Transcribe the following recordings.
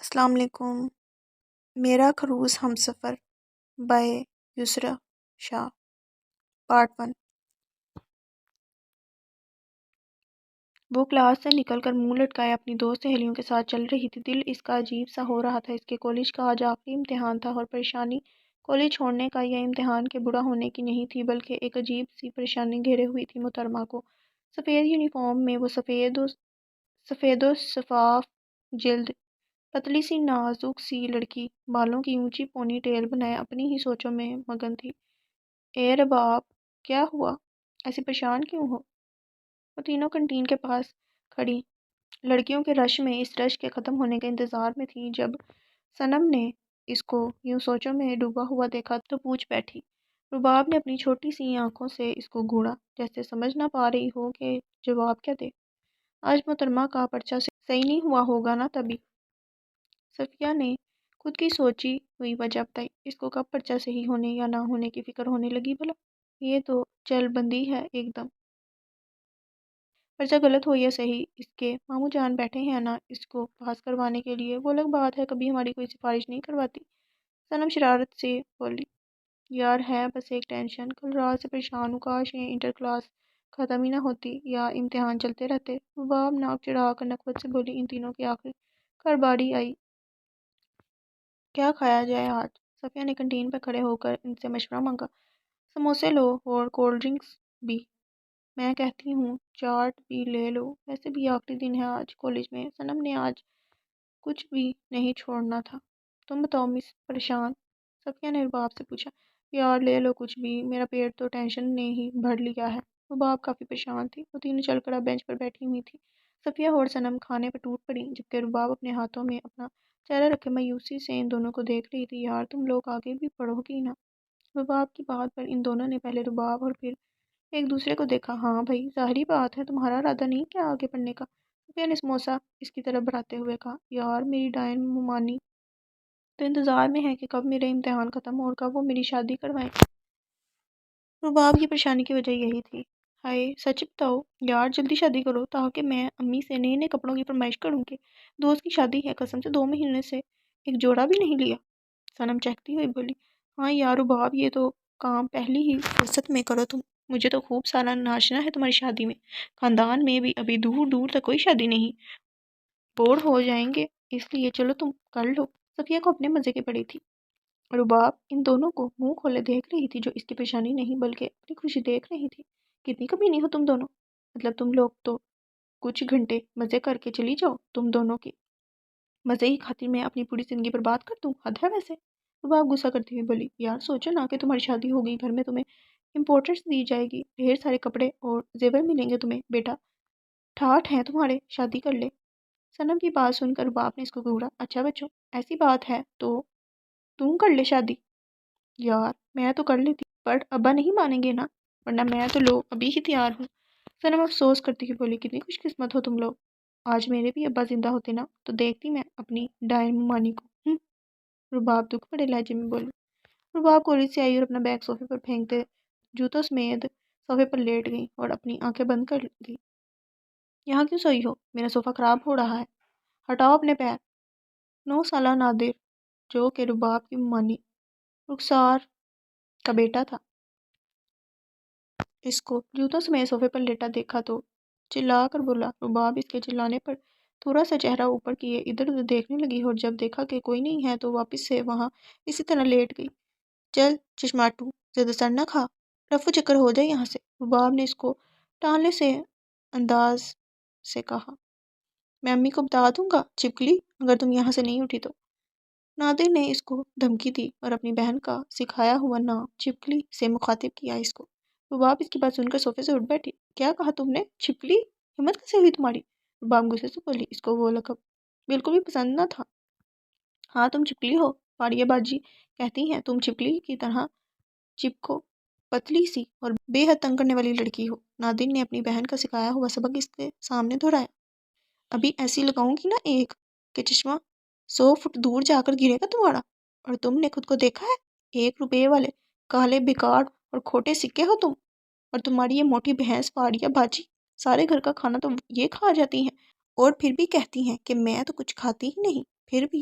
السلام علیکم۔ میرا خروس ہمسفر بائے یسریٰ شاہ پارٹ 1۔ وہ کلاس سے نکل کر منہ لٹکائے اپنی دو سہیلیوں کے ساتھ چل رہی تھی۔ دل اس کا عجیب سا ہو رہا تھا۔ اس کے کالج کا آج آخری امتحان تھا اور پریشانی کالج چھوڑنے کا یا امتحان کے برا ہونے کی نہیں تھی، بلکہ ایک عجیب سی پریشانی گھیرے ہوئی تھی محترمہ کو۔ سفید یونیفارم میں وہ سفید و شفاف جلد، پتلی سی نازک سی لڑکی، بالوں کی اونچی پونی ٹیل بنائے اپنی ہی سوچوں میں مگن تھی۔ اے رباب، کیا ہوا؟ ایسی پریشان کیوں ہو؟ وہ تینوں کنٹین کے پاس کھڑی لڑکیوں کے رش میں اس رش کے ختم ہونے کے انتظار میں تھی۔ جب صنم نے اس کو یوں سوچوں میں ڈوبا ہوا دیکھا تو پوچھ بیٹھی۔ رباب نے اپنی چھوٹی سی آنکھوں سے اس کو گھوڑا، جیسے سمجھ نہ پا رہی ہو کہ جواب کیا دے۔ آج محترمہ کا پرچہ صحیح نہیں ہوا ہوگا نا تبھی۔ صفیہ نے خود کی سوچی ہوئی وجہ بتائی۔ اس کو کب پرچہ صحیح ہونے یا نہ ہونے کی فکر ہونے لگی بھلا؟ یہ تو چل بندی ہے ایک دم۔ پرچہ غلط ہو یا صحیح، اس کے ماموں جان بیٹھے ہیں نا اس کو پاس کروانے کے لیے۔ وہ الگ بات ہے کبھی ہماری کوئی سفارش نہیں کرواتی۔ صنم شرارت سے بولی۔ یار ہے بس ایک ٹینشن، کل رات سے پریشان ہوں، کاش یہ انٹر کلاس ختم ہی نہ ہوتی یا امتحان چلتے رہتے۔ رباب ناک چڑھا کر نخوت سے بولی۔ ان تینوں کی آخر کار باری آئی، کیا کھایا جائے آج؟ صفیہ نے کنٹین پر کھڑے ہو کر ان سے مشورہ مانگا۔ سموسے لو اور کولڈ ڈرنکس بھی، میں کہتی ہوں چاٹ بھی لے لو، ویسے بھی آخری دن ہے آج کالج میں۔ صنم نے آج کچھ بھی نہیں چھوڑنا تھا۔ تم بتاؤ مس پریشان؟ صفیہ نے رباب سے پوچھا۔ یار لے لو کچھ بھی، میرا پیٹ تو ٹینشن نے ہی بھر لیا ہے۔ رباب کافی پریشان تھی۔ وہ تینوں چل کر اب بینچ پر بیٹھی ہوئی تھی۔ صفیہ اور صنم کھانے پر ٹوٹ پڑی، جبکہ رباب اپنے ہاتھوں میں اپنا چہرہ رکھے مایوسی سے ان دونوں کو دیکھ رہی تھی۔ یار تم لوگ آگے بھی پڑھو گی نا؟ رباب کی بات پر ان دونوں نے پہلے رباب اور پھر ایک دوسرے کو دیکھا۔ ہاں بھائی، ظاہری بات ہے، تمہارا ارادہ نہیں کیا آگے پڑھنے کا؟ صفیہ نے سموسہ اس کی طرف بڑھاتے ہوئے کہا۔ یار میری ڈائن ممانی تو انتظار میں ہے کہ کب میرے امتحان ختم ہو اور کب وہ میری شادی کروائیں۔ رباب کی پریشانی کی وجہ یہی تھی۔ ہائے سچ بتاؤ یار، جلدی شادی کرو تاکہ میں امی سے نئے نئے کپڑوں کی فرمائش کروں کہ دوست کی شادی ہے، قسم سے 2 مہینے سے ایک جوڑا بھی نہیں لیا۔ صنم چہکتی ہوئی بولی۔ ہاں یار رباب، یہ تو کام پہلی ہی فرصت میں کرو تم، مجھے تو خوب سارا ناچنا ہے تمہاری شادی میں، خاندان میں بھی ابھی دور دور تک کوئی شادی نہیں، بور ہو جائیں گے، اس لیے چلو تم کر لو۔ صفیہ کو اپنے مزے کی پڑی تھی۔ رباب ان دونوں کو منہ کھولے دیکھ رہی تھی، جو اس کی پریشانی نہیں بلکہ اپنی خوشی دیکھ رہی تھی۔ کتنی کمینی ہو تم دونوں، مطلب تم لوگ تو کچھ گھنٹے مزے کر کے چلی جاؤ، تم دونوں کے مزے ہی خاطر میں اپنی پوری زندگی برباد کر دوں، حد ہے ویسے۔ رباب غصہ کرتی ہوئی بولی۔ یار سوچو نا کہ تمہاری شادی ہوگی، گھر میں تمہیں امپورٹنس دی جائے گی، ڈھیر سارے کپڑے اور زیور ملیں گے تمہیں، بیٹا ٹھاٹھ ہیں تمہارے، شادی کر لے۔ صنم کی بات سن کر رباب نے اس کو گھوڑا۔ اچھا بچوں، ایسی بات ہے تو تم کر لے شادی۔ یار میں تو کر لیتی، پر ابا نہیں مانیں گے نا، ورنہ میں تو لو ابھی ہی تیار ہوں۔ صنم افسوس کرتی ہوئی بولی۔ کتنی خوش قسمت ہو تم لوگ، آج میرے بھی ابا زندہ ہوتے نا تو دیکھتی میں اپنی ڈائن ممانی کو۔ رباب دکھ بڑے لہجے میں بولی۔ رباب کالج سے آئی اور اپنا بیگ صوفے پر پھینکتے جوتوں سمیت صوفے پر لیٹ گئی اور اپنی آنکھیں بند کر دی۔ یہاں کیوں سوئی ہو؟ میرا صوفہ خراب ہو رہا ہے، ہٹاؤ اپنے پیر۔ 9 سالہ نادر، جو کہ رباب کی ممانی رخسار کا بیٹا تھا، اس کو جوتوں سمیت صوفے پر لیٹا دیکھا تو چلا کر بولا۔ رباب اس کے چلانے پر تھوڑا سا چہرہ اوپر کیے ادھر ادھر دیکھنے لگی اور جب دیکھا کہ کوئی نہیں ہے تو واپس سے وہاں اسی طرح لیٹ گئی۔ چل چشماٹو، زیادہ سر نہ کھا، رفو چکر ہو جائے یہاں سے، رباب نے اس کو ٹالنے سے انداز سے کہا۔ میں امی کو بتا دوں گا چپکلی، اگر تم یہاں سے نہیں اٹھی تو۔ نادر نے اس کو دھمکی دی اور اپنی بہن کا سکھایا ہوا نام چپکلی سے مخاطب کیا اس کو۔ رباب اس کی بات سن کر صوفے سے اٹھ بیٹھی۔ کیا کہا تم نے؟ چپکلی؟ ہمت کیسے ہوئی تمہاری؟ رباب غصے سے بولی۔ اس کو وہ لقب بالکل بھی پسند نہ تھا۔ ہاں تم چپکلی ہو، پاڑیا باجی کہتی ہیں تم چپکلی کی طرح چپکو، پتلی سی اور بے حد تنگ کرنے والی لڑکی ہو۔ نادر نے اپنی بہن کا سکھایا ہوا سبق اس کے سامنے دہرایا۔ ابھی ایسی لگاؤں گی نا ایک کہ چشمہ 100 فٹ دور جا کر گرے گا تمہارا، اور تم نے خود کو دیکھا ہے؟ 1 روپے والے کالے بیکار اور کھوٹے سکے ہو تم، اور تمہاری یہ موٹی بھینس پاڑیا باجی سارے گھر کا کھانا تو یہ کھا جاتی ہیں، اور پھر بھی کہتی ہیں کہ میں تو کچھ کھاتی ہی نہیں، پھر بھی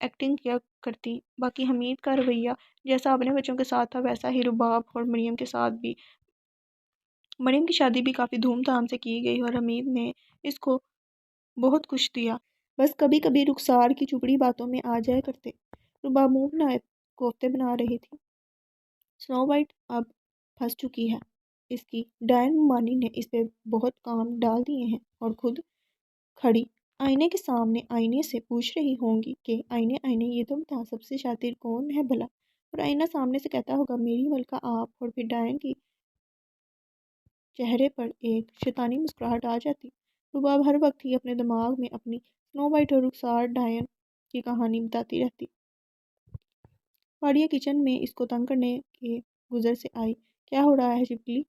ایکٹنگ کیا کرتی۔ باقی حمید کا رویہ جیسا اپنے بچوں کے ساتھ تھا ویسا ہی رباب اور مریم کے ساتھ بھی۔ مریم کی شادی بھی کافی دھوم دھام سے کی گئی اور حمید نے اس کو بہت کچھ دیا، بس کبھی کبھی رخسار کی چپڑی باتوں میں آ جایا کرتے۔ رباب منہ بنائے کوفتے بنا رہی تھی۔ سنو وائٹ اب پھنس چکی ہے، اس کی ڈائن مانی نے اس پہ بہت کام ڈال دیے ہیں اور خود کھڑی آئینے کے سامنے آئینے سے پوچھ رہی ہوں گی کہ آئینے آئینے یہ تو بتا سب سے شاطر کون ہے بھلا، اور آئینہ سامنے سے کہتا ہوگا میری ملکہ آپ، اور پھر ڈائن کی چہرے پر ایک شیطانی مسکراہٹ آ جاتی۔ رباب ہر وقت ہی اپنے دماغ میں اپنی سنو وائٹ اور رخسار ڈائن کی کہانی بتاتی رہتی۔ فاڑیہ کچن میں اس کو تنگ کرنے کے گزر سے آئی۔ کیا ہو رہا ہے شبلی؟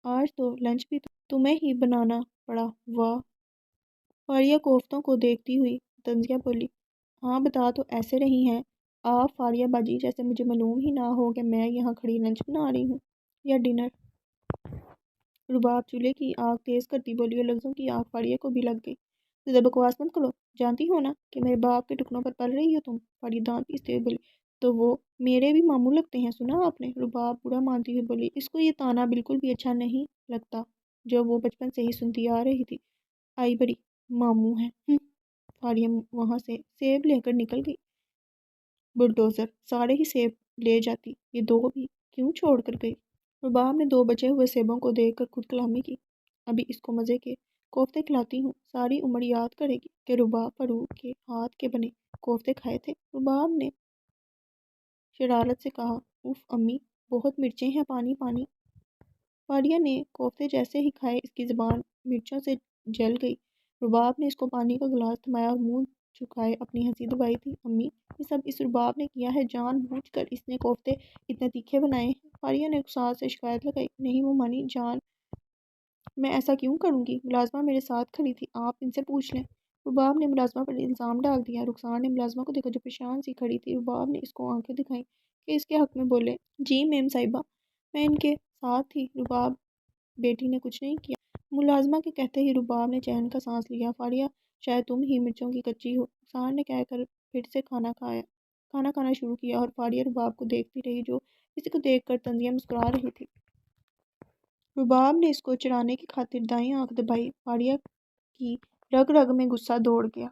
آج تو لنچ بھی تمہیں ہی بنانا پڑا، واہ۔ فاڑیہ کوفتوں کو دیکھتی ہوئی تنزیہ بولی، ہاں بتا تو ایسے رہی ہیں آپ فاڑیہ باجی، جیسے مجھے معلوم ہی نہ ہو کہ میں یہاں کھڑی لنچ بنا رہی ہوں یا ڈنر۔ رباب چولہے کی آگ تیز کرتی بولی اور لفظوں کی آگ فاڑیہ کو بھی لگ گئی۔ زیادہ بکواس مت کرو، جانتی ہو نا کہ میرے باپ کے ٹکنوں پر پل رہی ہو تم، فاڑیہ دانت پیستے ہوئے بولی۔ تو وہ میرے بھی ماموں لگتے ہیں، سنا آپ نے؟ رباب برا مانتی ہوئی بولی۔ اس کو یہ طعنہ بالکل بھی اچھا نہیں لگتا جو وہ بچپن سے ہی سنتی آ رہی تھی۔ آئی بڑی ماموں ہے، فاڑیہ وہاں سے سیب لے کر نکل گئی۔ بلڈوزر سارے ہی سیب لے جاتی، یہ دو بھی کیوں چھوڑ کر گئی؟ رباب نے دو بچے ہوئے سیبوں کو دیکھ کر خود کلامی کی، ابھی اس کو مزے کے کوفتے کھلاتی ہوں، ساری عمر یاد کرے گی کہ رباب فاروق کے ہاتھ کے بنے کوفتے کھائے تھے۔ رباب نے شرارت سے کہا، اف امی بہت مرچیں ہیں، پانی پانی۔ فاڑیہ نے کوفتے جیسے ہی کھائے اس کی زبان مرچوں سے جل گئی۔ رباب نے اس کو پانی کا گلاس تھمایا اور منہ جھکائے اپنی ہنسی دبائی تھی۔ امی یہ سب اس رباب نے کیا ہے، جان بوجھ کر اس نے کوفتے اتنے تیکھے بنائے ہیں۔ فاڑیہ نے رخسار سے شکایت لگائی، نہیں مومانی جان، میں ایسا کیوں کروں گی، ملازمہ میرے ساتھ کھڑی تھی، آپ ان سے پوچھ لیں۔ رباب نے ملازمہ پر الزام ڈال دیا۔ رخسار نے ملازمہ کو دیکھا جو پریشان سی کھڑی تھی۔ رباب نے اس کو آنکھیں دکھائیں کہ اس کے حق میں بولے۔ جی میم صاحبہ، میں ان کے ساتھ تھی، رباب بیٹی نے کچھ نہیں کیا۔ ملازمہ کے کہتے ہی رباب نے چین کا سانس لیا۔ فاڑیہ شاید تم ہی مرچوں کی کچی ہو، رخسار نے کہہ کر پھر سے کھانا کھانا شروع کیا اور فاڑیہ رباب کو دیکھتی رہی جو کسی کو دیکھ کر تنزیہ مسکرا رہی تھی۔ رباب نے اس کو چڑھانے کی خاطر دائیں آنکھ دبائی۔ فاڑیہ کی رگ رگ میں غصہ دوڑ گیا۔